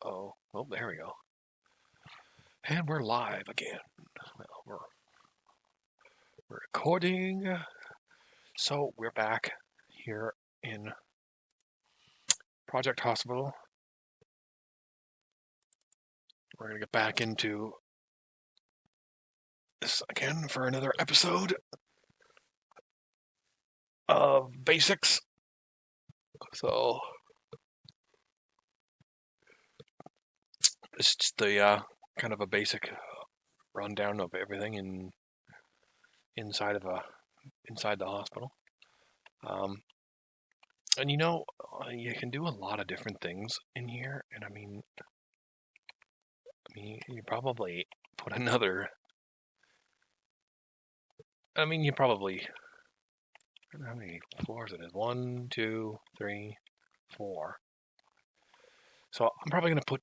Oh, well, there we go. And we're live again. Well, we're recording. So we're back here in Project Hospital. We're going to get back into this again for another episode of Basics. So it's just the kind of a basic rundown of everything inside the hospital. And you can do a lot of different things in here, and I mean you probably put another. You probably, I don't know how many floors it is. 1, 2, 3, 4. So I'm probably gonna we'll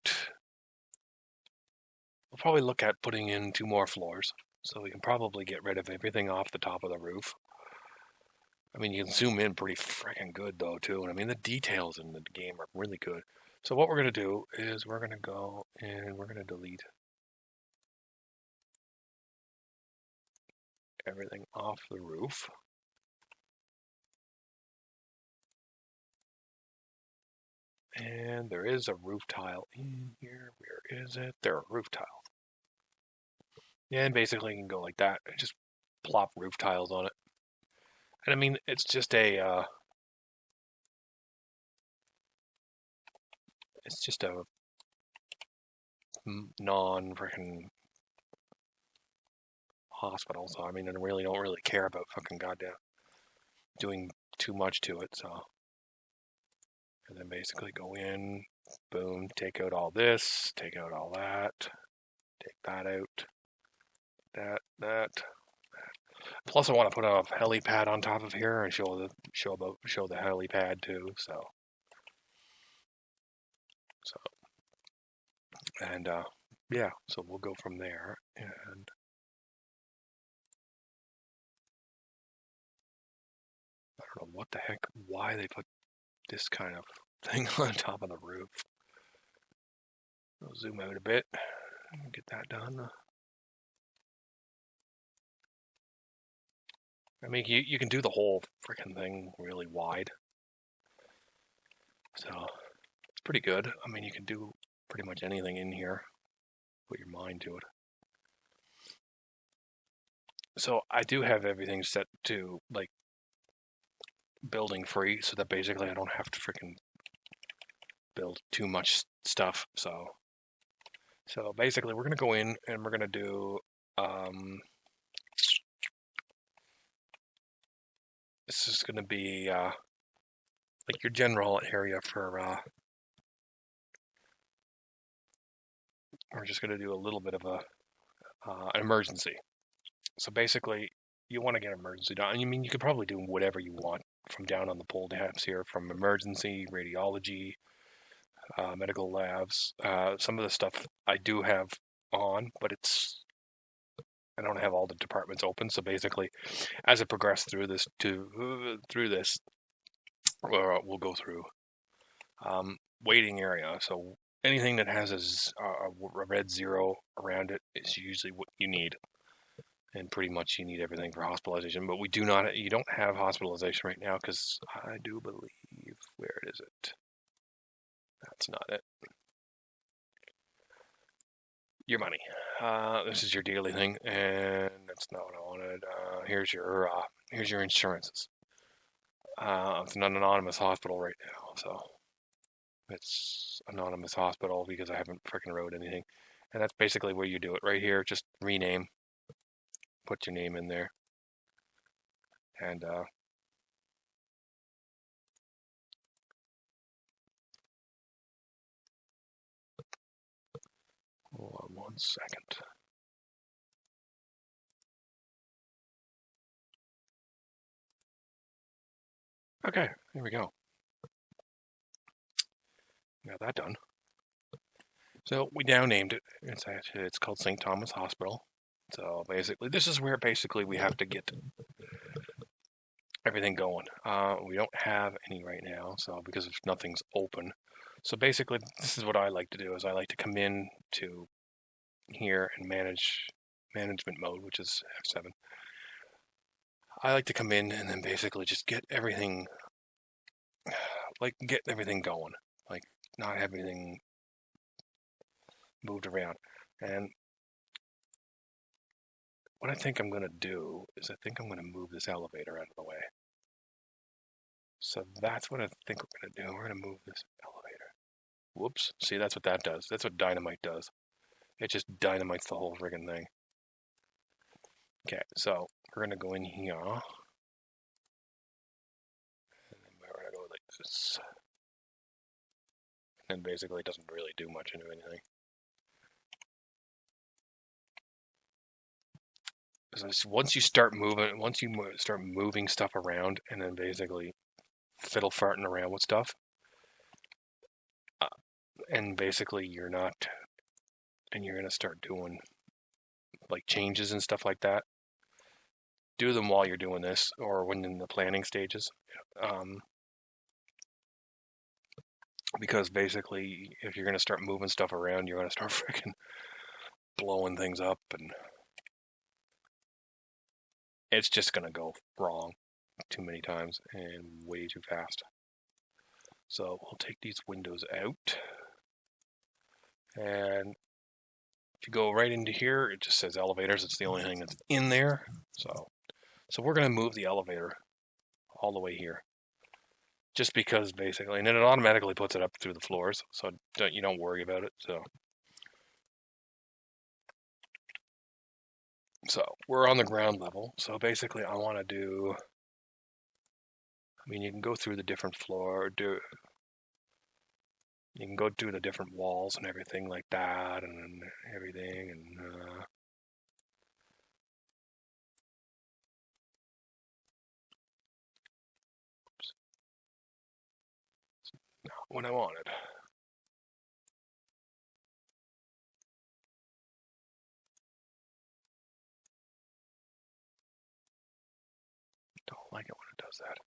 probably look at putting in 2 more floors, so we can probably get rid of everything off the top of the roof. You can zoom in pretty freaking good though too, and the details in the game are really good. So what we're gonna do is we're gonna go and we're gonna delete everything off the roof. And there is a roof tile in here. Where is it? There are roof tiles. And basically you can go like that and just plop roof tiles on it. And it's just a non-freaking hospital, so I really don't really care about fucking goddamn doing too much to it, so. And then basically go in, boom, take out all this, take out all that, take that out, that. Plus I want to put a helipad on top of here and show the helipad too, so. And yeah, so we'll go from there, and I don't know what the heck, why they put this kind of thing on top of the roof. I'll zoom out a bit and get that done. You can do the whole freaking thing really wide, so it's pretty good. You can do pretty much anything in here. Put your mind to it. So I do have everything set to like building free, so that basically I don't have to freaking build too much stuff. So basically we're gonna go in and we're gonna do this is gonna be like your general area for we're just gonna do a little bit of an emergency. So basically you want to get emergency done. You could probably do whatever you want from down on the pole tabs here, from emergency, radiology, medical labs. Some of the stuff I do have on, but I don't have all the departments open. So basically, as I progress through this, we'll go through waiting area. So anything that has a red 0 around it is usually what you need. And pretty much you need everything for hospitalization, but you don't have hospitalization right now because I do believe, where is it? That's not it. Your money. This is your daily thing, and that's not what I wanted. Here's your insurances. It's an anonymous hospital right now, so it's anonymous hospital because I haven't freaking wrote anything, and that's basically where you do it right here. Just rename. Put your name in there, and hold on 1 second. Okay, here we go. Got that done. So we now named it. It's called St. Thomas Hospital. So basically, this is where we have to get everything going. We don't have any right now, so because nothing's open. So basically, this is what I like to do: is I like to come in to here and management mode, which is F7. I like to come in and then basically just get everything, going, like not have everything moved around. And what I think I'm going to do is I think I'm going to move this elevator out of the way. So that's what I think we're going to do. We're going to move this elevator. Whoops. See, that's what that does. That's what dynamite does. It just dynamites the whole friggin' thing. Okay, so we're going to go in here. And then we're going to go like this. And basically it doesn't really do much into anything. Once you start moving stuff around and then basically fiddle farting around with stuff, and basically you're going to start doing like changes and stuff like that, do them while you're doing this or when in the planning stages. Because basically if you're going to start moving stuff around, you're going to start freaking blowing things up, and it's just going to go wrong too many times and way too fast. So we'll take these windows out, and if you go right into here, it just says elevators. It's the only thing that's in there. So we're going to move the elevator all the way here, just because basically, and then it automatically puts it up through the floors, so you don't worry about it. So we're on the ground level. So basically, I want to do. I mean, you can go through the different floor, you can go through the different walls and everything like that, and everything, and oops, not what I wanted. Don't like it when it does that.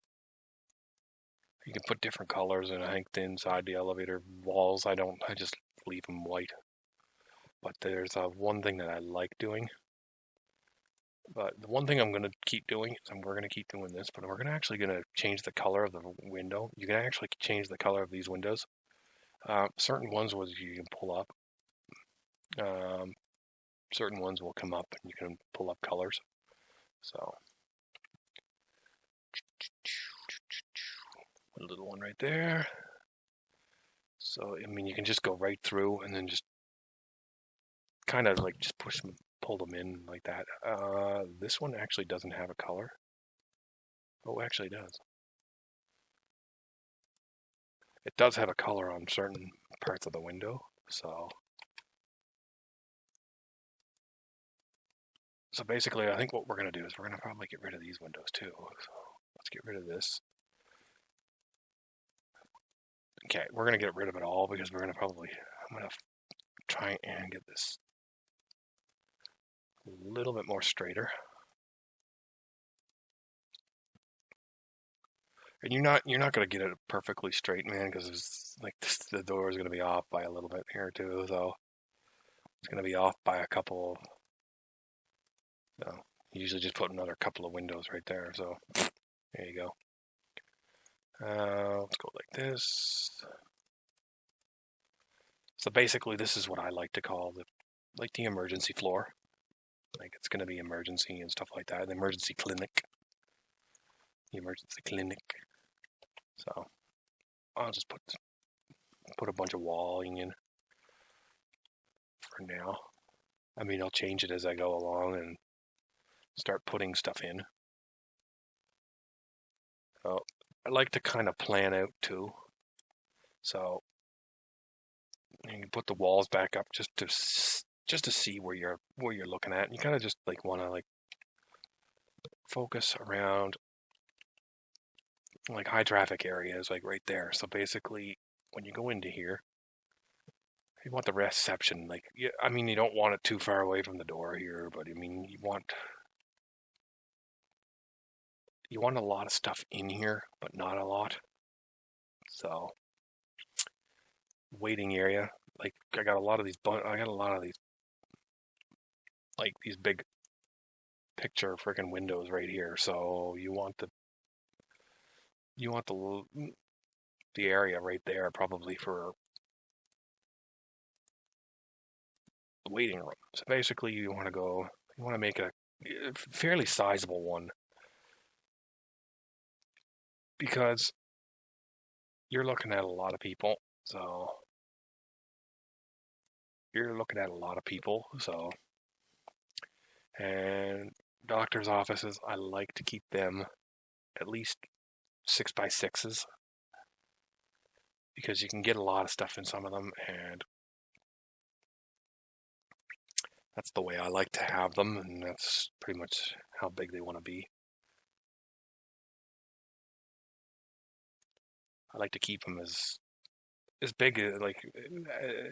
You can put different colors, and I think inside the elevator walls, I just leave them white. But there's one thing that I like doing. But the one thing I'm going to keep doing is we're going to keep doing this, but we're actually going to change the color of the window. You can actually change the color of these windows. Certain ones you can pull up. Certain ones will come up and you can pull up colors. So a little one right there. So I mean, you can just go right through and then just kind of like just pull them in like that. This one actually doesn't have a color. Oh, actually it does. It does have a color on certain parts of the window. So basically, I think what we're going to do is we're going to probably get rid of these windows too. So let's get rid of this. Okay, we're going to get rid of it all because I'm going to try and get this a little bit more straighter. And you're not going to get it perfectly straight, man, because it's like the door is going to be off by a little bit here too. So it's going to be off by a couple. So you usually just put another couple of windows right there. So there you go. Let's go like this. So basically, this is what I like to call the emergency floor. Like it's going to be emergency and stuff like that. The emergency clinic. The emergency clinic. So I'll just put a bunch of walling in for now. I mean, I'll change it as I go along and start putting stuff in. So I like to kind of plan out too. So you can put the walls back up just to see where you're looking at. And you kind of just like want to like focus around like high traffic areas, like right there. So basically, when you go into here, you want the reception, like, I mean, you don't want it too far away from the door here, but I mean, you want you want a lot of stuff in here, but not a lot. So waiting area, like I got a lot of these like these big picture freaking windows right here. So you want the area right there probably for the waiting room. So basically you want to make it a fairly sizable one, because you're looking at a lot of people. So and doctor's offices, I like to keep them at least 6x6s, because you can get a lot of stuff in some of them, and that's the way I like to have them, and that's pretty much how big they want to be. I like to keep them as big as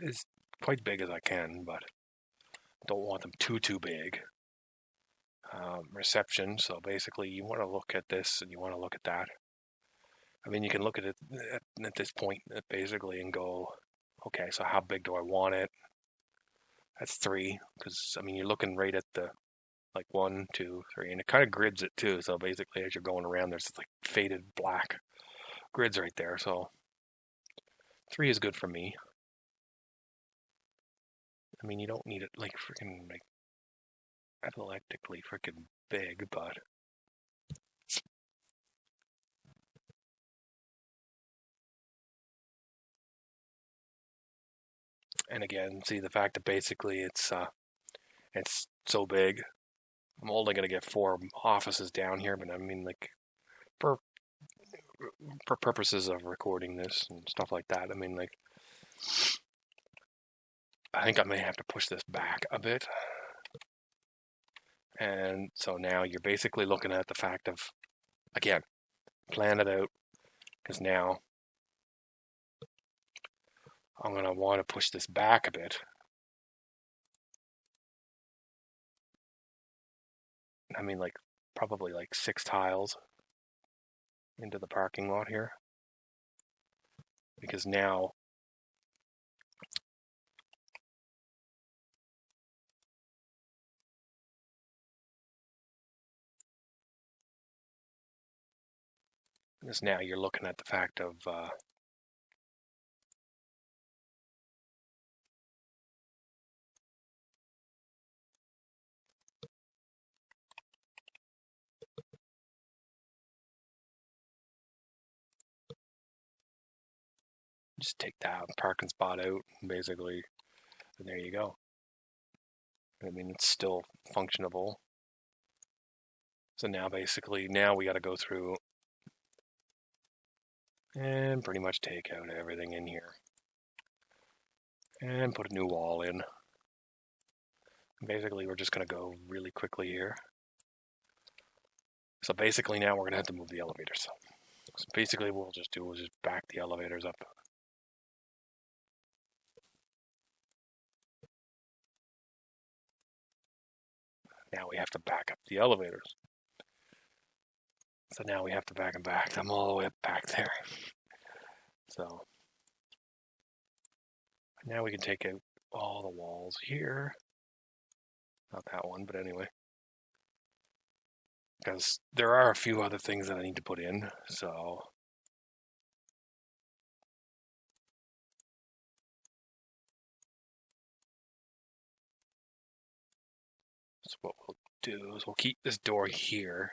as quite big as I can, but don't want them too big. Reception. So basically, you want to look at this and you want to look at that. I mean, you can look at it at this point basically and go, okay, so how big do I want it? That's 3, because I mean you're looking right at the like 1, 2, 3, and it kind of grids it too. So basically, as you're going around, there's like faded black grids right there. So 3 is good for me. I mean, you don't need it like freaking like epileptically freaking big, but and again, see the fact that basically it's so big. I'm only gonna get 4 offices down here, but I mean like for purposes of recording this and stuff like that, I mean like I think I may have to push this back a bit. And so now you're basically looking at the fact of, again, plan it out, because now I'm going to want to push this back a bit. I mean, like, probably like 6 tiles into the parking lot here. Because now you're looking at the fact of just take that parking spot out, basically, and there you go. I mean, it's still functionable. So now basically, we got to go through and pretty much take out everything in here and put a new wall in. Basically, we're just going to go really quickly here. So basically now we're going to have to move the elevators. So basically what we'll just do is just back the elevators up. Now we have to back up the elevators. So now we have to back them all the way up back there. So now we can take out all the walls here. Not that one, but anyway. Because there are a few other things that I need to put in, so what we'll do is we'll keep this door here.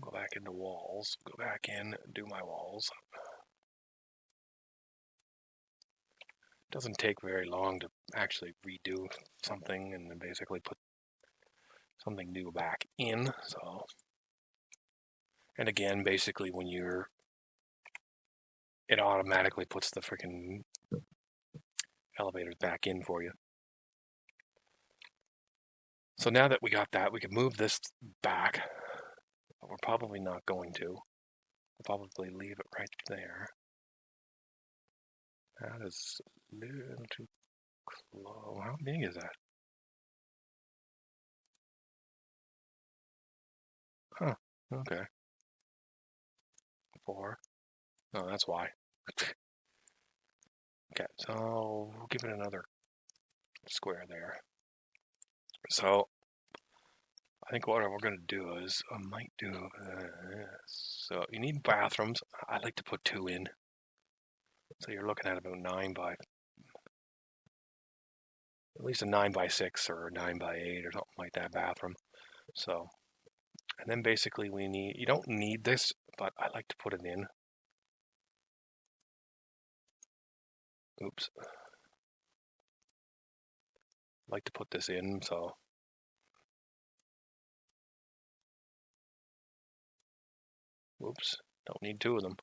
Go back into walls, go back in, do my walls. Doesn't take very long to actually redo something and then basically put something new back in. So, and again, basically when it automatically puts the freaking elevators back in for you. So now that we got that, we can move this back, but we're probably not going to. We'll probably leave it right there. That is a little too close. How big is that? Huh. Okay. 4. Oh, that's why. Okay, so we'll give it another square there. So I think what we're going to do is I might do this. So you need bathrooms. I like to put 2 in. So you're looking at about 9 by, at least a 9 by 6 or a 9 by 8 or something like that bathroom. So, and then basically we need, you don't need this, but I like to put it in. Oops. I like to put this in, so. Oops, don't need 2 of them.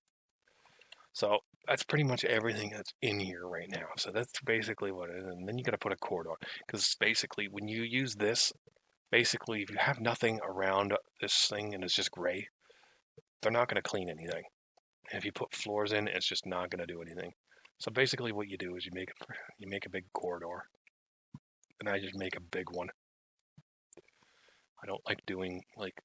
So that's pretty much everything that's in here right now. So that's basically what it is. And then you got to put a corridor, because basically when you use this, basically if you have nothing around this thing and it's just gray, they're not going to clean anything. And if you put floors in, it's just not going to do anything. So basically what you do is you make a big corridor, and I just make a big one. I don't like doing like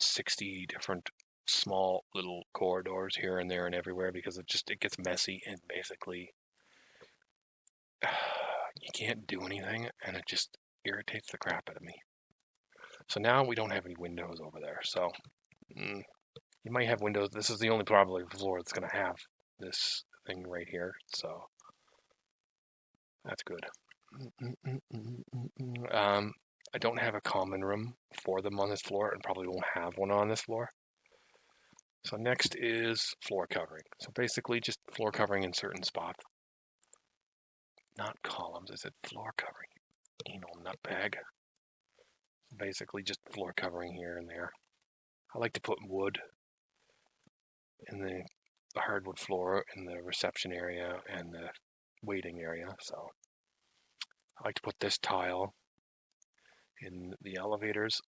60 different small little corridors here and there and everywhere, because it gets messy, and basically you can't do anything, and it just irritates the crap out of me. So now we don't have any windows over there. So you might have windows. This is the only probably floor that's going to have this thing right here. So that's good. I don't have a common room for them on this floor, and probably won't have one on this floor. So next is floor covering. So basically just floor covering in certain spots. Not columns, I said floor covering. Anal nutbag. Basically just floor covering here and there. I like to put wood in the hardwood floor in the reception area and the waiting area. So I like to put this tile in the elevators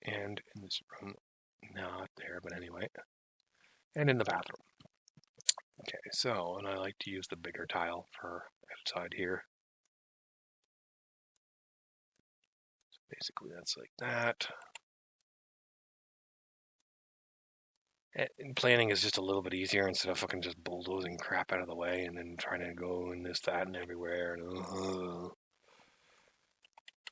and in this room. Not there, but anyway. And in the bathroom. Okay, so, and I like to use the bigger tile for outside here. So basically that's like that. And planning is just a little bit easier instead of fucking just bulldozing crap out of the way and then trying to go and this, that, and everywhere. And,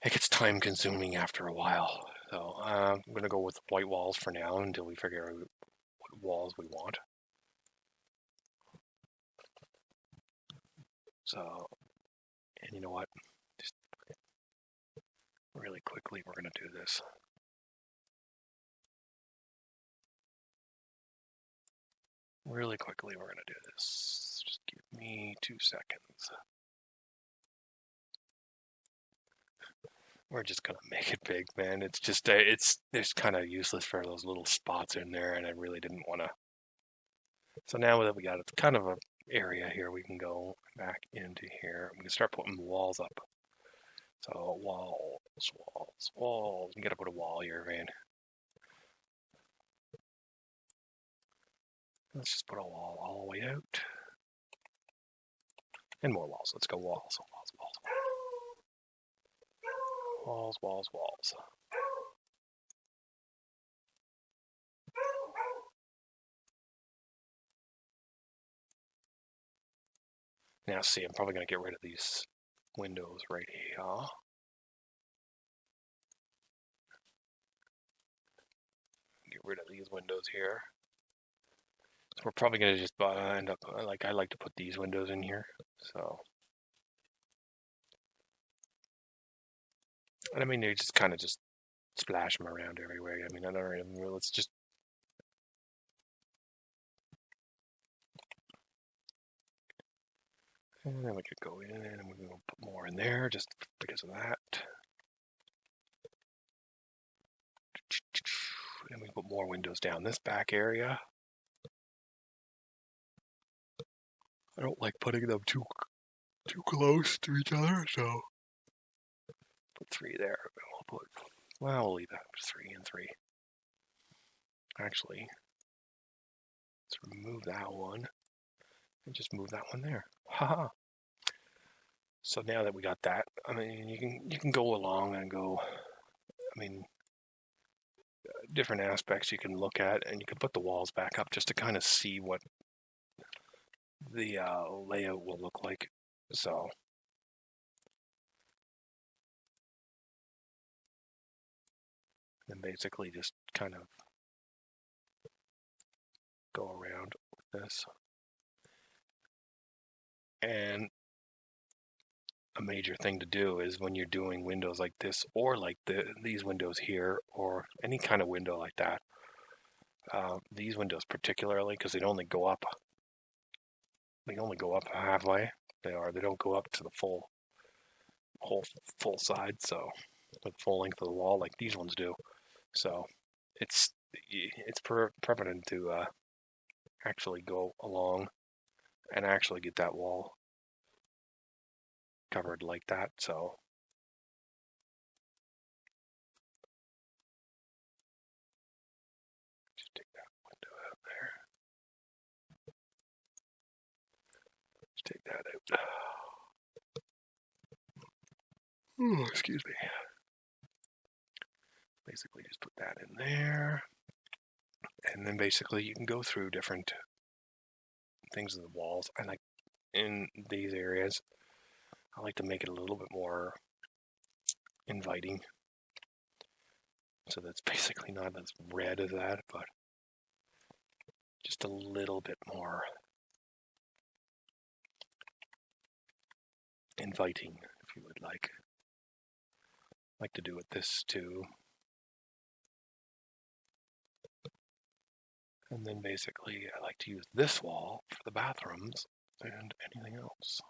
it gets time consuming after a while. So I'm going to go with white walls for now until we figure out what walls we want. So, and you know what? Just really quickly, we're going to do this. Really quickly, we're going to do this. Just give me 2 seconds. We're just going to make it big, man. It's just, it's kind of useless for those little spots in there, and I really didn't want to. So now that we got kind of a area here, we can go back into here. We can start putting walls up. So walls, walls, walls. You got to put a wall here, man. Let's just put a wall all the way out. And more walls. Let's go walls, walls, walls, walls. Walls, walls, walls. Now see, I'm probably going to get rid of these windows right here. Get rid of these windows here. So we're probably going to just end up, like, I like to put these windows in here. So, and I mean, they just kind of just splash them around everywhere. I mean, I don't really, let's just. And then we could go in and we can put more in there just because of that. And we put more windows down this back area. I don't like putting them too close to each other, so put 3 there. We'll leave that 3 and 3. Actually, let's remove that one and just move that one there. Haha. So now that we got that, I mean, you can go along and go. I mean, different aspects you can look at, and you can put the walls back up just to kind of see what the layout will look like. So then basically just kind of go around with this. And a major thing to do is when you're doing windows like this, or like these windows here, or any kind of window like that, these windows particularly, because they only go up halfway. They don't go up to the full side, so the full length of the wall like these ones do. So it's prevalent to actually go along and actually get that wall covered like that. So just take that window out there. Just take that out. Oh, excuse me. Basically just put that in there. And then basically you can go through different things in the walls. I like in these areas, I like to make it a little bit more inviting. So that's basically not as red as that, but just a little bit more inviting, if you would like. I like to do it this too. And then basically I like to use this wall for the bathrooms and anything else.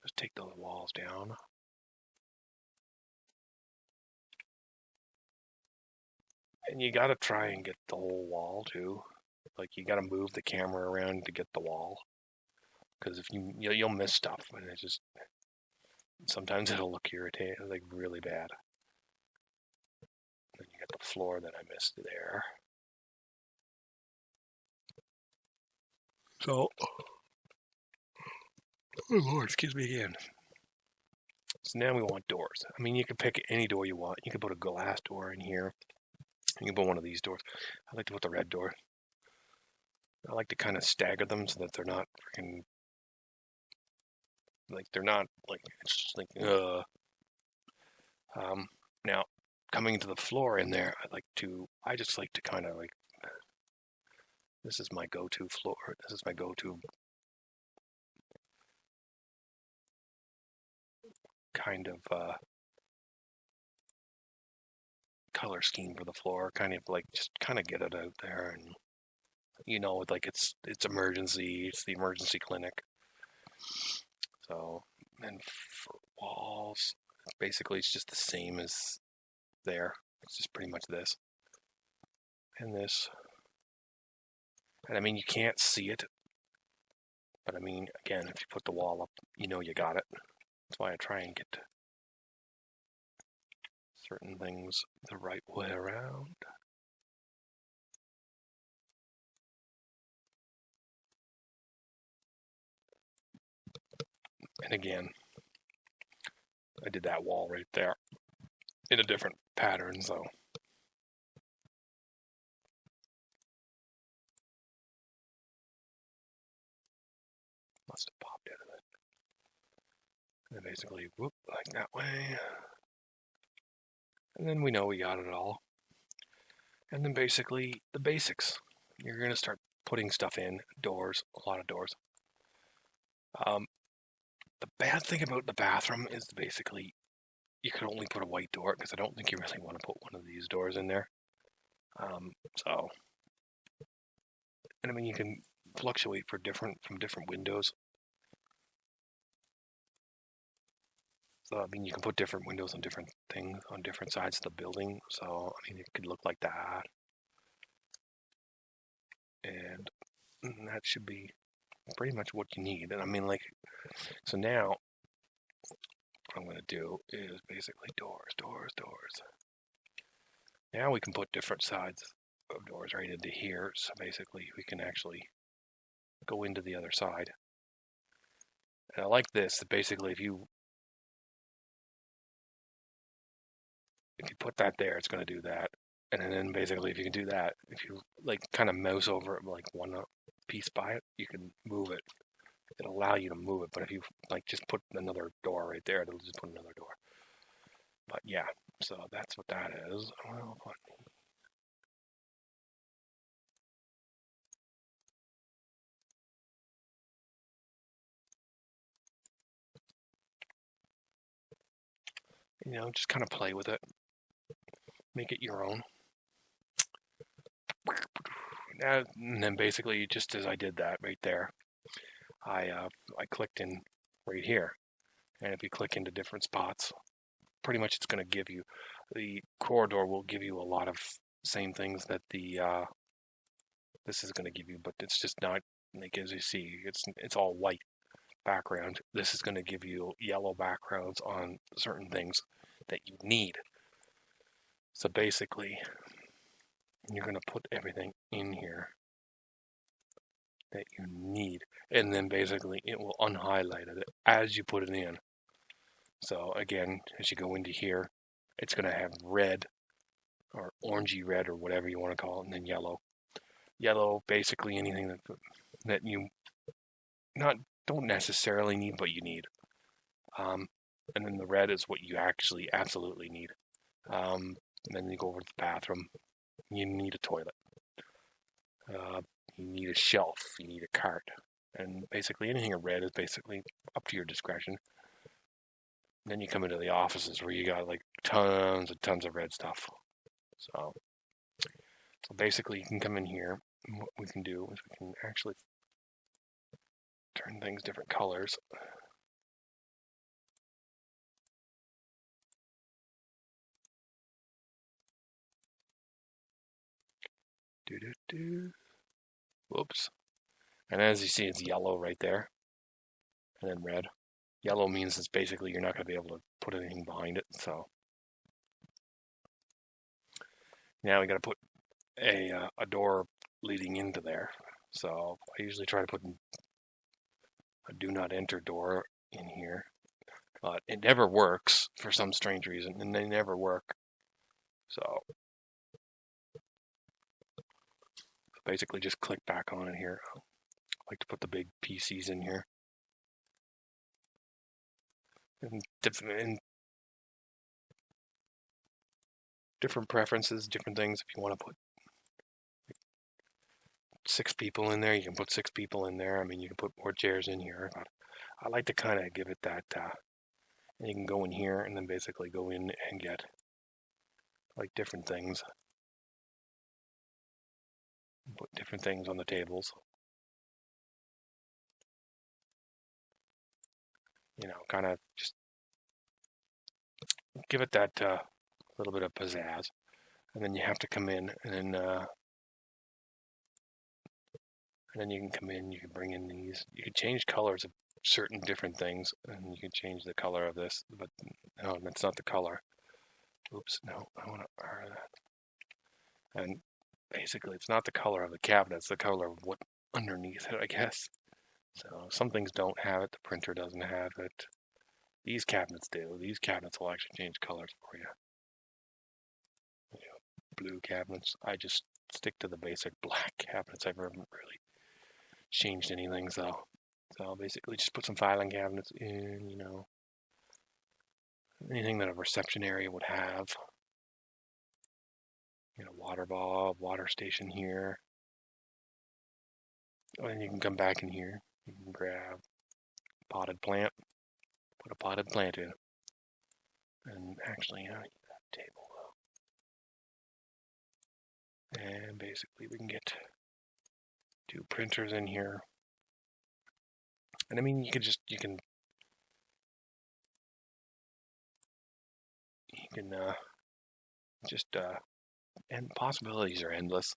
Just take those walls down. And you gotta try and get the whole wall too. Like you gotta move the camera around to get the wall. Because if you'll miss stuff, and it just sometimes it'll look irritating, like really bad. And then you got the floor that I missed there. So, oh Lord, excuse me again. So now we want doors. I mean, you can pick any door you want. You can put a glass door in here. You can put one of these doors. I like to put the red door. I like to kind of stagger them so that they're not freaking, like they're not like, it's just like, now coming to the floor in there, I just like to kind of like, this is my go-to floor. This is my go-to kind of color scheme for the floor. Kind of like just kind of get it out there, and like it's emergency. It's the emergency clinic. So, and for walls, basically it's just the same as there. It's just pretty much this and this. And I mean, you can't see it, but I mean, again, if you put the wall up, you got it. That's why I try and get certain things the right way around. And again, I did that wall right there in a different pattern, so must have popped out of it. And then basically, whoop, like that way. And then we know we got it all. And then basically, the basics. You're going to start putting stuff in, doors, a lot of doors. The bad thing about the bathroom is basically you could only put a white door because I don't think you really want to put one of these doors in there. And I mean, you can fluctuate from different windows. So, I mean, you can put different windows on different things on different sides of the building. So, I mean, it could look like that. And that should be pretty much what you need. And I mean, like, so now what I'm going to do is basically doors. Now we can put different sides of doors right into here. So basically we can actually go into the other side. And I like this, that basically if you put that there, it's going to do that. And then basically, if you can do that, if you like kind of mouse over it like one piece by it, you can move it. It'll allow you to move it. But if you like just put another door right there, it'll just put another door. But yeah, so that's what that is. Well, you know, just kind of play with it, make it your own. And then basically, just as I did that right there, I clicked in right here, and if you click into different spots, pretty much it's going to give you the corridor will give you a lot of same things that the this is going to give you, but it's just not like as you see, it's all white background. This is going to give you yellow backgrounds on certain things that you need. So basically, you're going to put everything in here that you need, and then basically it will unhighlight it as you put it in. So again, as you go into here, it's going to have red or orangey red or whatever you want to call it, and then yellow. Yellow, basically anything that you don't necessarily need, but you need. And then the red is what you actually absolutely need. And then you go over to the bathroom. You need a toilet. You need a shelf. You need a cart. And basically anything in red is basically up to your discretion. Then you come into the offices where you got like tons and tons of red stuff. So basically you can come in here, and what we can do is we can actually turn things different colors. Whoops. And as you see, it's yellow right there, and then red. Yellow means it's basically you're not going to be able to put anything behind it. So now we got to put a door leading into there. So I usually try to put a do not enter door in here, but it never works for some strange reason, and they never work. So basically just click back on it here. I like to put the big PCs in here. And different preferences, different things. If you want to put 6 people in there, you can put 6 people in there. I mean, you can put more chairs in here. But I like to kind of give it that, and you can go in here and then basically go in and get like different things. Put different things on the tables. You know, kind of just give it that little bit of pizzazz. And then you have to come in and then you can come in, you can bring in these. You can change colors of certain different things, and you can change the color of this, but no, that's not the color. Oops, no, I want to hide that. And basically, it's not the color of the cabinet, it's the color of what underneath it, I guess. So some things don't have it, the printer doesn't have it. These cabinets do. These cabinets will actually change colors for you. Blue cabinets. I just stick to the basic black cabinets. I haven't really changed anything, so basically just put some filing cabinets in, you know, anything that a reception area would have. You know, water bulb, water station here. And you can come back in here. You can grab a potted plant, put a potted plant in. And actually, I need that table though. And basically we can get 2 printers in here. And I mean, you can and possibilities are endless.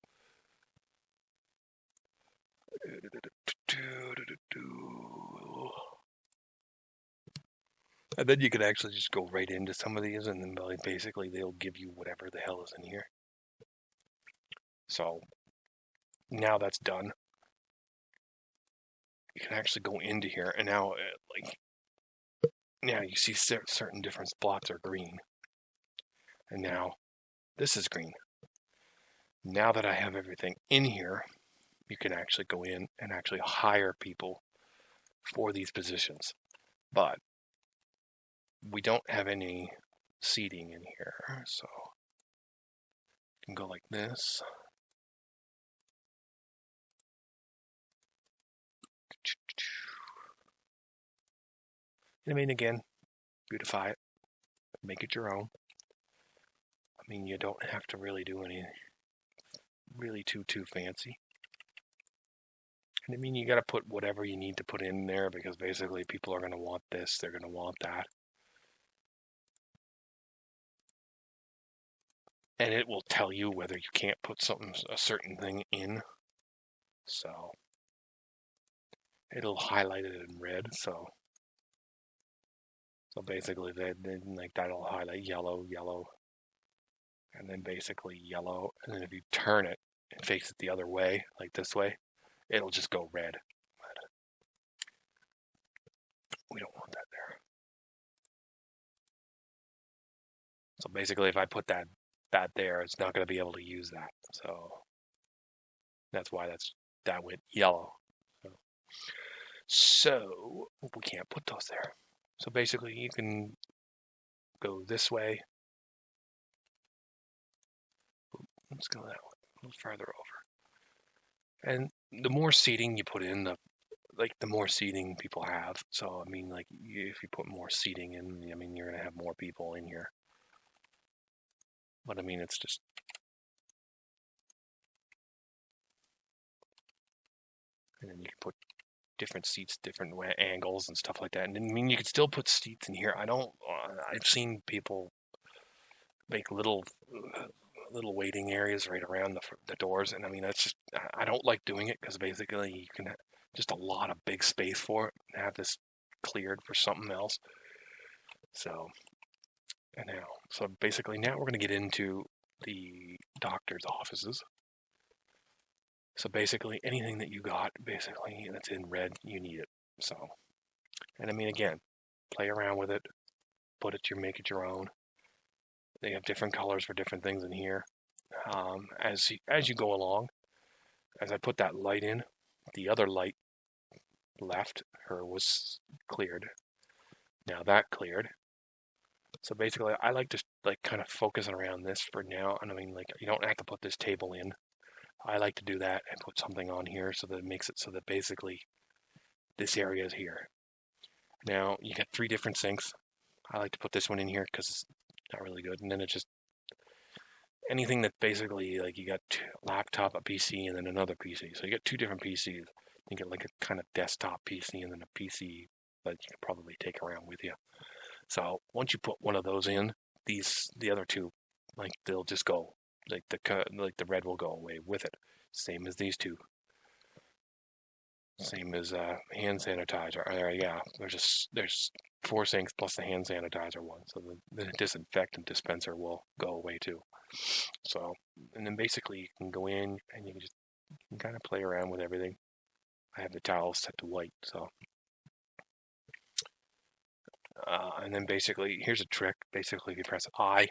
And then you can actually just go right into some of these, and then basically they'll give you whatever the hell is in here. So now that's done, you can actually go into here, and now now you see certain different spots are green, and now this is green. Now that I have everything in here, you can actually go in and actually hire people for these positions. But we don't have any seating in here, so you can go like this. I mean, again, beautify it, make it your own. I mean, you don't have to really do any really too fancy. And I mean, you got to put whatever you need to put in there because basically people are going to want this, they're going to want that. And it will tell you whether you can't put a certain thing in. So it'll highlight it in red. So basically, like that'll highlight yellow, and then basically yellow. And then if you turn it and face it the other way, like this way, it'll just go red. But we don't want that there. So basically, if I put that there, it's not going to be able to use that. So that's why that went yellow. So we can't put those there. So basically, you can go this way. Let's go that way, a little farther over. And the more seating you put in, the more seating people have. So I mean, like if you put more seating in, I mean you're gonna have more people in here. But I mean, it's just and then you can put different seats, different angles and stuff like that. And I mean, you could still put seats in here. I've seen people make little waiting areas right around the doors, and I mean, that's just I don't like doing it because basically you can have just a lot of big space for it and have this cleared for something else. So basically now we're going to get into the doctor's offices. So basically anything that you got basically that's in red, you need it. So, and I mean, again, play around with it, make it your own. They have different colors for different things in here. As you go along, as I put that light in, the other light left her was cleared. Now that cleared. So basically, I like to kind of focus around this for now. And I mean, like you don't have to put this table in. I like to do that and put something on here so that it makes it so that basically this area is here. Now you got 3 different sinks. I like to put this one in here because it's not really good. And then it's just anything that basically like you got a laptop, a PC, and then another PC. So you got 2 different PCs. You get like a kind of desktop PC and then a PC that you can probably take around with you. So once you put one of those in, the other 2, like they'll just go, like the red will go away with it. Same as these 2. Same as hand sanitizer. Yeah, there's 4 sinks plus the hand sanitizer one, so the disinfectant dispenser will go away too. So, and then basically you can go in and you can kind of play around with everything. I have the towels set to white, so. And then basically, here's a trick. Basically, if you press I,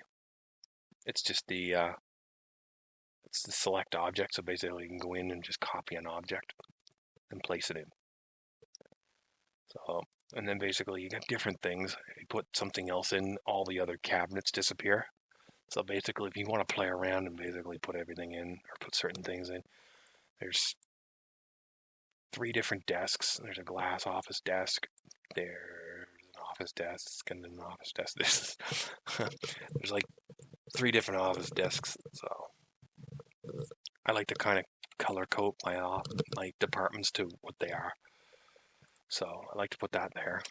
it's just it's the select object. So basically, you can go in and just copy an object and place it in. So, and then basically, you get different things. If you put something else in, all the other cabinets disappear. So basically, if you want to play around and basically put everything in or put certain things in, there's 3 different desks. There's a glass office desk. There's an office desk and an office desk. There's like 3 different office desks. So I like to kind of color code my departments to what they are. So I like to put that there.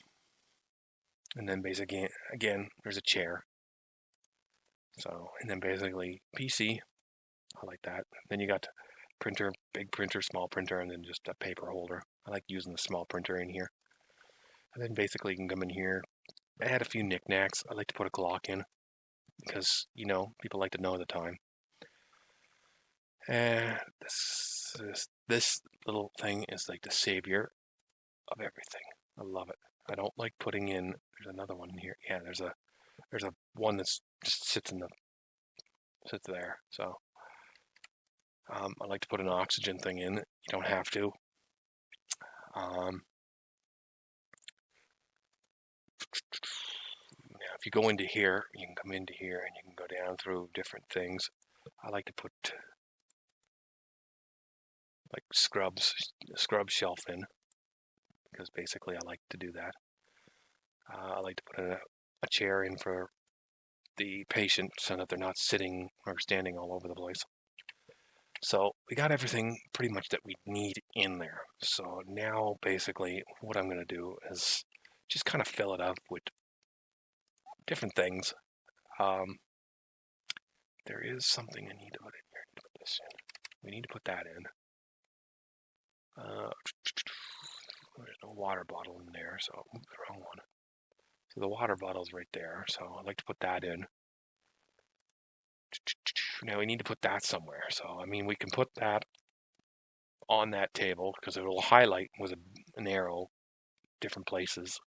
And then basically, again, there's a chair. So, and then basically PC, I like that. Then you got printer, big printer, small printer, and then just a paper holder. I like using the small printer in here. And then basically you can come in here. I had a few knickknacks. I like to put a clock in because, you know, people like to know the time. And this little thing is like the savior of everything. I love it. I don't like putting in, there's another one in here. Yeah, there's a one that's just sits there. So I like to put an oxygen thing in. You don't have to. Now, if you go into here, you can come into here and you can go down through different things. I like to put like scrub shelf in, because basically I like to do that. I like to put a chair in for the patient so that they're not sitting or standing all over the place. So we got everything pretty much that we need in there. So now basically what I'm going to do is just kind of fill it up with different things. There is something I need to put in here. Put this in. We need to put that in. There's no water bottle in there, so the wrong one. So the water bottle's right there, so I'd like to put that in. Now we need to put that somewhere. So, I mean, we can put that on that table because it will highlight with an arrow different places.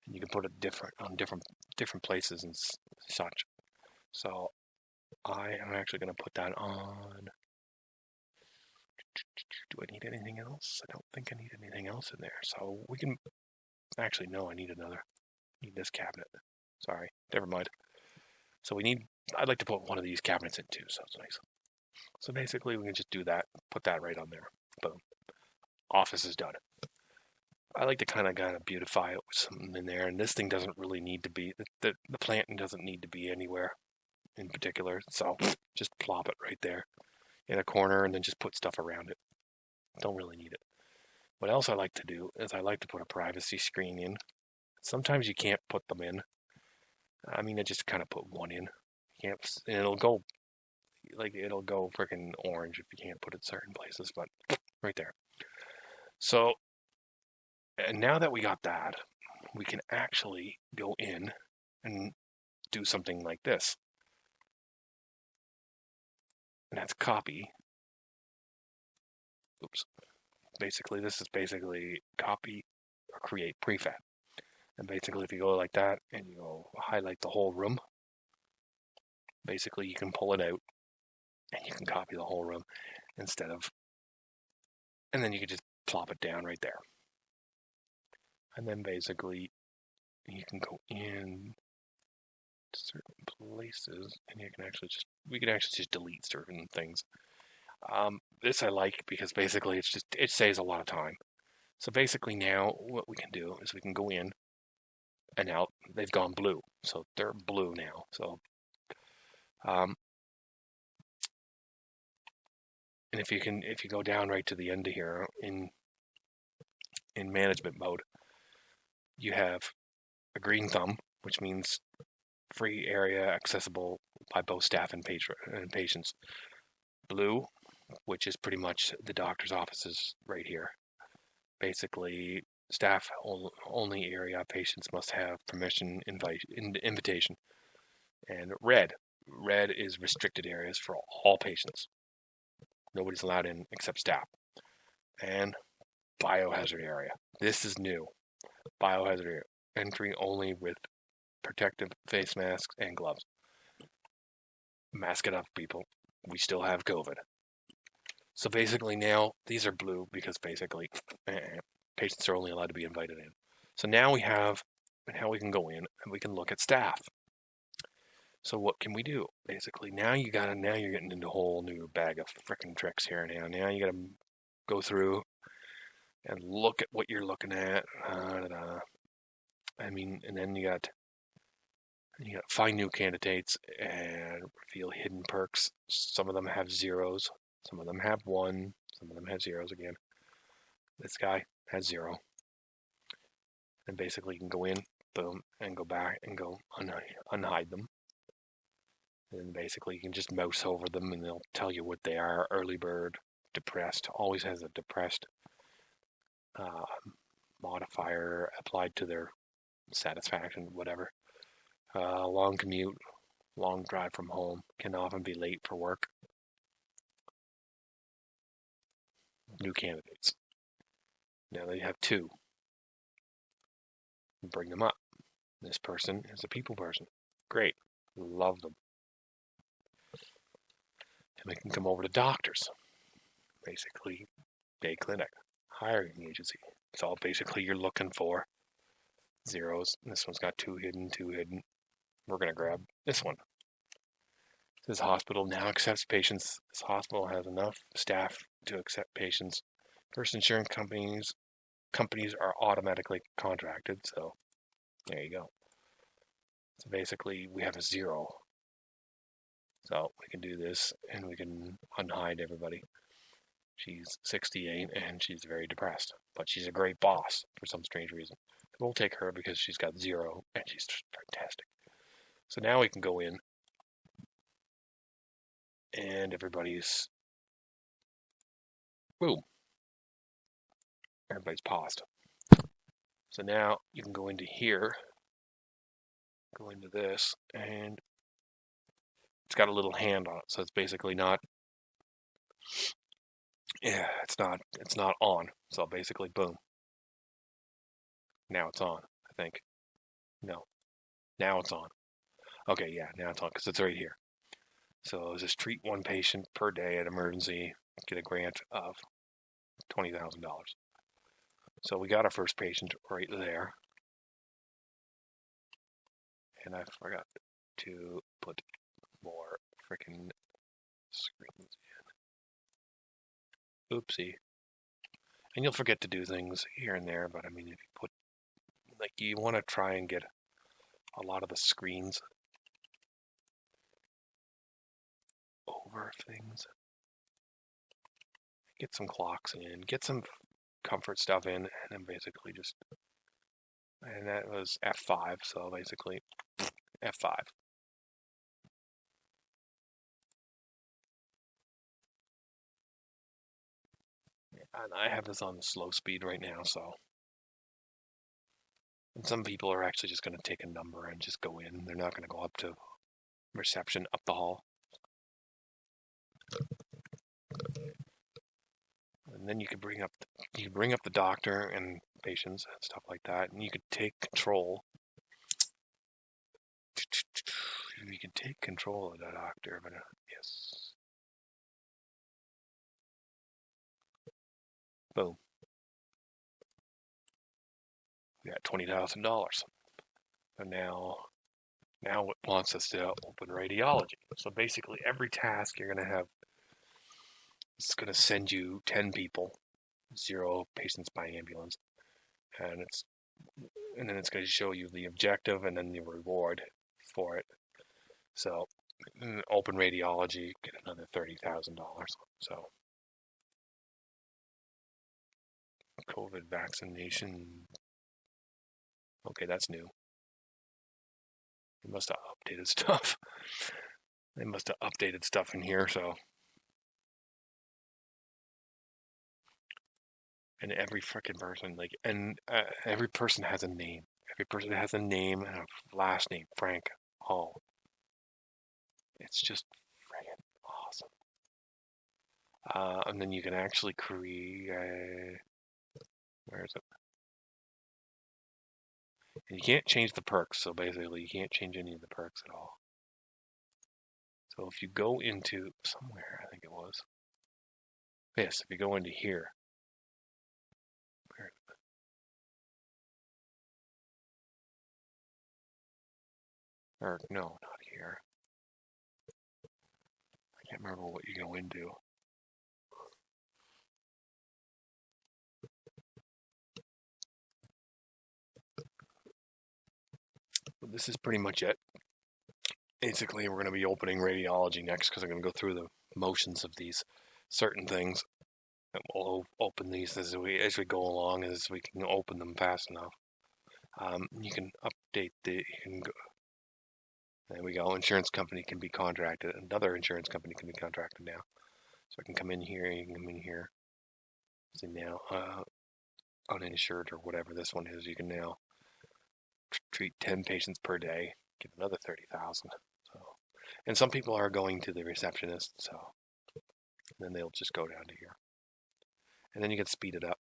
And you can put it on different places and such. So I am actually going to put that on. Do I need anything else? I don't think I need anything else in there. So we can, actually, no, I need this cabinet. Sorry, never mind. So I'd like to put one of these cabinets in too, so it's nice. So basically we can just do that, put that right on there. Boom. Office is done. I like to kind of beautify it with something in there, and this thing doesn't really need to be, the plant doesn't need to be anywhere in particular, so just plop it right there in a corner and then just put stuff around it. Don't really need it. What else I like to do is I like to put a privacy screen in. Sometimes you can't put them in. I mean, I just kind of put one in. You can't, and it'll go freaking orange if you can't put it certain places, but right there. So, and now that we got that, we can actually go in and do something like this. And that's copy. Oops. Basically, this is basically copy or create prefab. And basically, if you go like that and you go highlight the whole room, basically you can pull it out and you can copy the whole room instead of, and then you can just plop it down right there. And then basically you can go in certain places and we can actually just delete certain things. This I like because basically it saves a lot of time. So basically now what we can do is we can go in, and now they've gone blue. So they're blue now. So and if you go down right to the end of here in management mode, you have a green thumb, which means free area accessible by both staff and patients. Blue, which is pretty much the doctor's offices right here. Basically, staff only area, patients must have permission, invitation. And red is restricted areas for all patients. Nobody's allowed in except staff. And biohazard area. This is new. Biohazard area. Entry only with protective face masks and gloves. Mask it up, people. We still have COVID. So basically now, these are blue because basically patients are only allowed to be invited in. So now we have how we can go in and we can look at staff. So what can we do? Basically, now you're getting into a whole new bag of frickin' tricks here now. Now you gotta go through and look at what you're looking at. I mean, and then you got find new candidates and reveal hidden perks. Some of them have zeros. Some of them have 1. Some of them have zeros again. This guy has 0. And basically you can go in, boom, and go back and go unhide them. And then basically you can just mouse over them and they'll tell you what they are. Early bird, depressed, always has a depressed modifier applied to their satisfaction, whatever. Long commute, long drive from home, can often be late for work. New candidates. Now they have 2. Bring them up. This person is a people person. Great. Love them. And they can come over to doctors. Basically, day clinic, hiring agency. It's all basically you're looking for zeros. This one's got 2 hidden, 2 hidden. We're going to grab this one. This hospital now accepts patients. This hospital has enough staff to accept patients. First insurance companies are automatically contracted, so there you go. So basically we have a 0. So we can do this and we can unhide everybody. She's 68 and she's very depressed, but she's a great boss for some strange reason. We'll take her because she's got 0 and she's fantastic. So now we can go in and everybody's, boom, everybody's paused. So now you can go into here, go into this, and it's got a little hand on it, so it's basically not, yeah, it's not on. So basically, boom. Now it's on, I think. No, now it's on. Okay, yeah, now it's on because it's right here. So just treat 1 patient per day at emergency, get a grant of $20,000. So we got our first patient right there. And I forgot to put more freaking screens in. Oopsie. And you'll forget to do things here and there, but I mean, if you put, like, you want to try and get a lot of the screens over things. Get some clocks in, get some comfort stuff in, and then basically just, and that was F5, so basically F5. And I have this on the slow speed right now, so. And some people are actually just going to take a number and just go in. They're not going to go up to reception up the hall. And then you can bring up the doctor and patients and stuff like that, and you could take control. You can take control of the doctor, but yes. Boom. We got $20,000. And now it wants us to open radiology. So basically every task you're going to have, it's going to send you 10 people, 0 patients by ambulance. And then it's going to show you the objective and then the reward for it. So open radiology, get another $30,000. So COVID vaccination. Okay, that's new. They must have updated stuff. They must have updated stuff in here, so. And every freaking person, like, and every person has a name. Every person has a name and a last name, Frank Hall. It's just freaking awesome. And then you can actually create, where is it? And you can't change the perks, so basically you can't change any of the perks at all. So if you go into somewhere, I think it was. Yes, if you go into here. Where is it? Or no, not here. I can't remember what you go into. But this is pretty much it. Basically, we're going to be opening radiology next because I'm going to go through the motions of these certain things. And we'll open these as we go along, as we can open them fast enough. You can update there we go. Insurance company can be contracted. Another insurance company can be contracted now. So I can come in here, you can come in here. See now, uninsured or whatever this one is, you can now treat 10 patients per day, get another 30,000. So, and some people are going to the receptionist, so then they'll just go down to here. And then you can speed it up.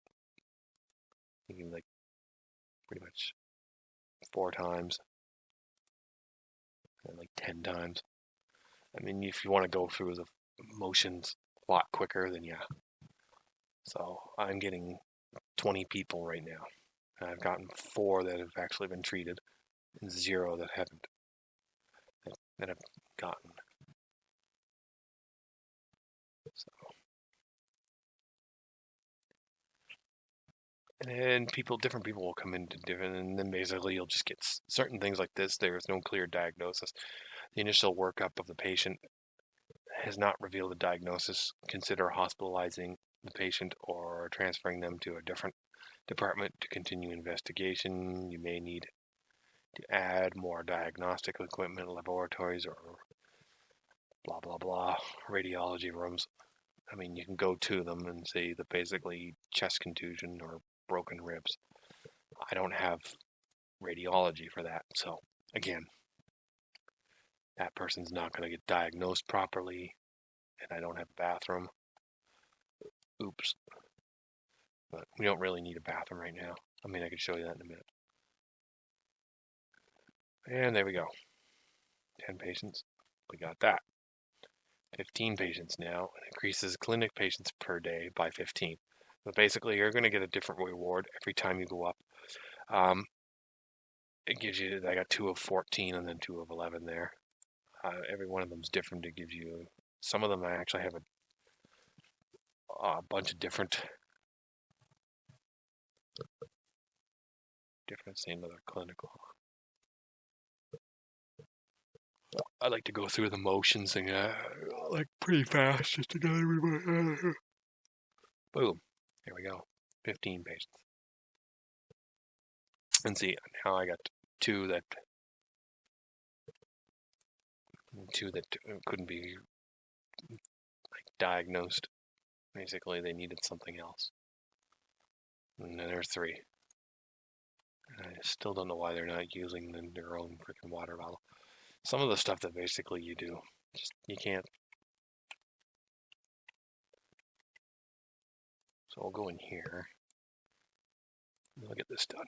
You can, like, pretty much 4 times and like 10 times. I mean, if you want to go through the motions a lot quicker, then yeah. So I'm getting 20 people right now. And I've gotten 4 that have actually been treated, and 0 that haven't, that have gotten. So, and then different people will come into different, and then basically you'll just get certain things like this. There is no clear diagnosis. The initial workup of the patient has not revealed a diagnosis. Consider hospitalizing the patient or transferring them to a different department to continue investigation. You may need to add more diagnostic equipment, laboratories, or blah, blah, blah, radiology rooms. I mean, you can go to them and say that basically chest contusion or broken ribs. I don't have radiology for that. So, again, that person's not going to get diagnosed properly, and I don't have a bathroom. Oops. But we don't really need a bathroom right now. I mean, I could show you that in a minute. And there we go. 10 patients. We got that. 15 patients now. It increases clinic patients per day by 15. But basically, you're going to get a different reward every time you go up. It gives you, I got 2 of 14 and then 2 of 11 there. Every one of them is different. It gives you, some of them I actually have a bunch of different in other clinical. I like to go through the motions and like pretty fast just to get everybody. Boom. There we go. 15 patients. And see, now I got two that couldn't be like diagnosed. Basically, they needed something else. And then there's 3. And I still don't know why they're not using their own freaking water bottle. Some of the stuff that basically you do, just you can't. So I'll go in here. We'll get this done.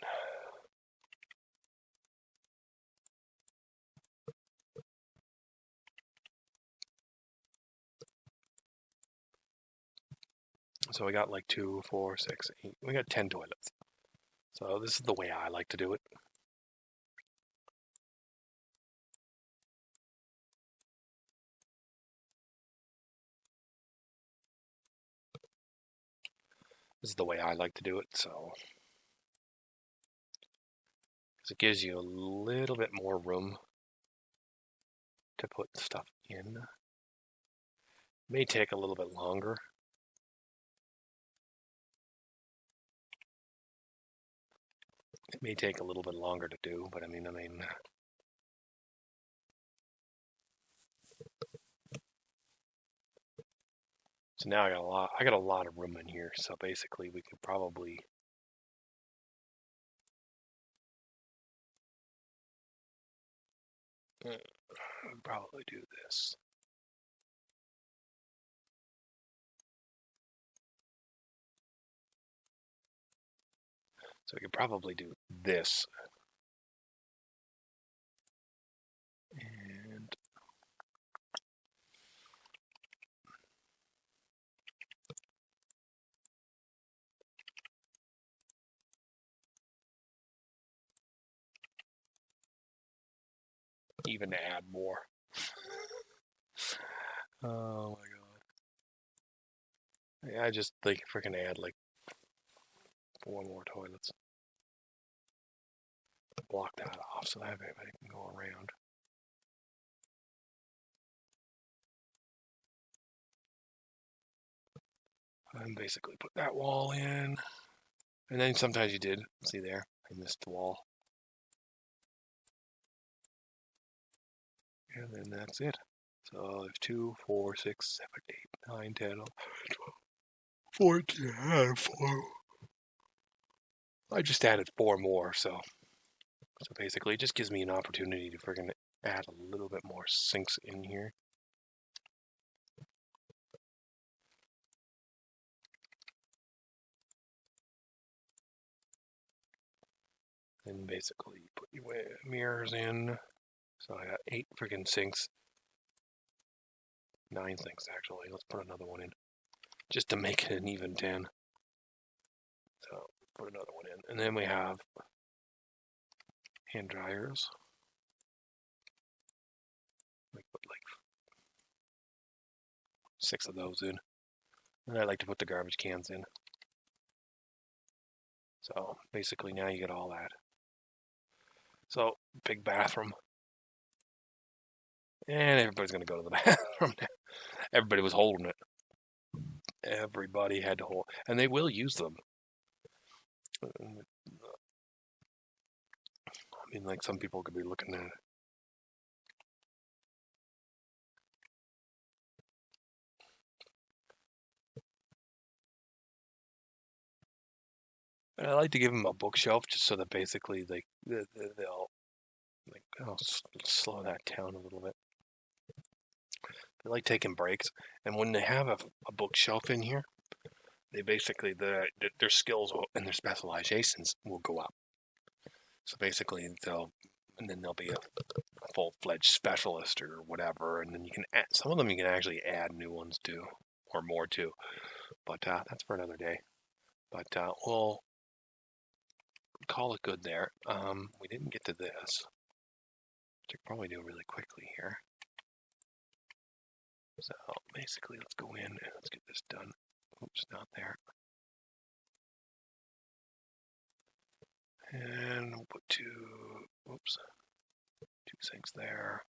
So we got like 2, 4, 6, 8. We got 10 toilets. So this is the way I like to do it. This is the way I like to do it. So it gives you a little bit more room to put stuff in. It may take a little bit longer. It may take a little bit longer to do, but I mean. So now I got a lot of room in here. So basically, we could probably do this. So we could probably do this. And even add more. Oh my god. Yeah, I just like freaking add like 4 more toilets. Block that off so that everybody can go around. And basically put that wall in. And then sometimes you did. See there? I missed the wall. And then that's it. So there's 2, 4, 6, 7, 8, 9, 10, 11, 12, 14. I added 4. I just added 4 more, so basically it just gives me an opportunity to friggin' add a little bit more sinks in here. And basically put your mirrors in. So I got 8 friggin' sinks. 9 sinks actually. Let's put another one in just to make it an even 10. So put another one in, and then we have hand dryers. We put like 6 of those in, and I like to put the garbage cans in. So basically now you get all that. So big bathroom, and everybody's gonna go to the bathroom now. Everybody was holding it. Everybody had to hold, and they will use them. I mean, like some people could be looking at it. And I like to give them a bookshelf just so that basically they'll like, oh, slow that down a little bit. They like taking breaks, and when they have a bookshelf in here, they basically their skills and their specializations will go up. So basically, they'll be a full-fledged specialist or whatever, and then you can add some of them. You can actually add new ones to, or more to. But that's for another day. But we'll call it good there. We didn't get to this, which I could probably do really quickly here. So basically, let's go in and let's get this done. Oops, not there. And we'll put 2 sinks there.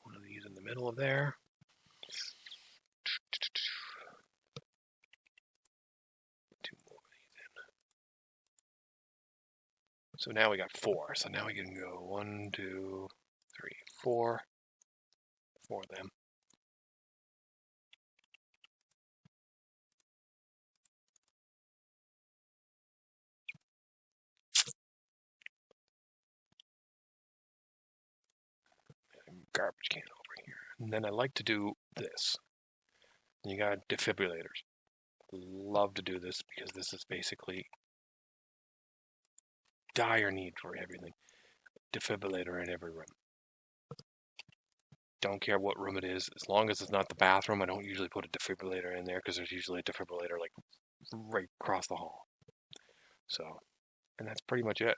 One of these in the middle of there. So now we got 4. So now we can go 1, 2, 3, 4. 4 of them. And garbage can over here. And then I like to do this. You got defibrillators. Love to do this because this is basically dire need for everything. Defibrillator in every room. Don't care what room it is, as long as it's not the bathroom. I don't usually put a defibrillator in there because there's usually a defibrillator like right across the hall. So, and that's pretty much it.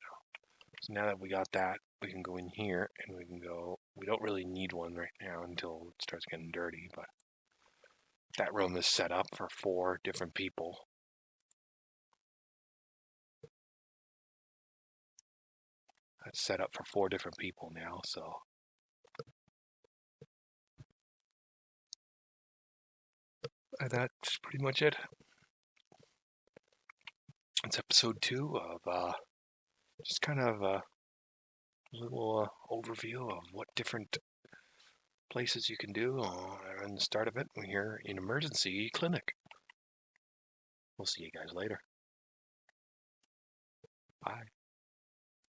So now that we got that, we can go in here and we can go. We don't really need one right now until it starts getting dirty, but that room is set up for 4 different people. That's set up for 4 different people now, so. That's pretty much it. It's episode 2 of just kind of a little overview of what different places you can do and the start of it when you're in emergency clinic. We'll see you guys later. Bye.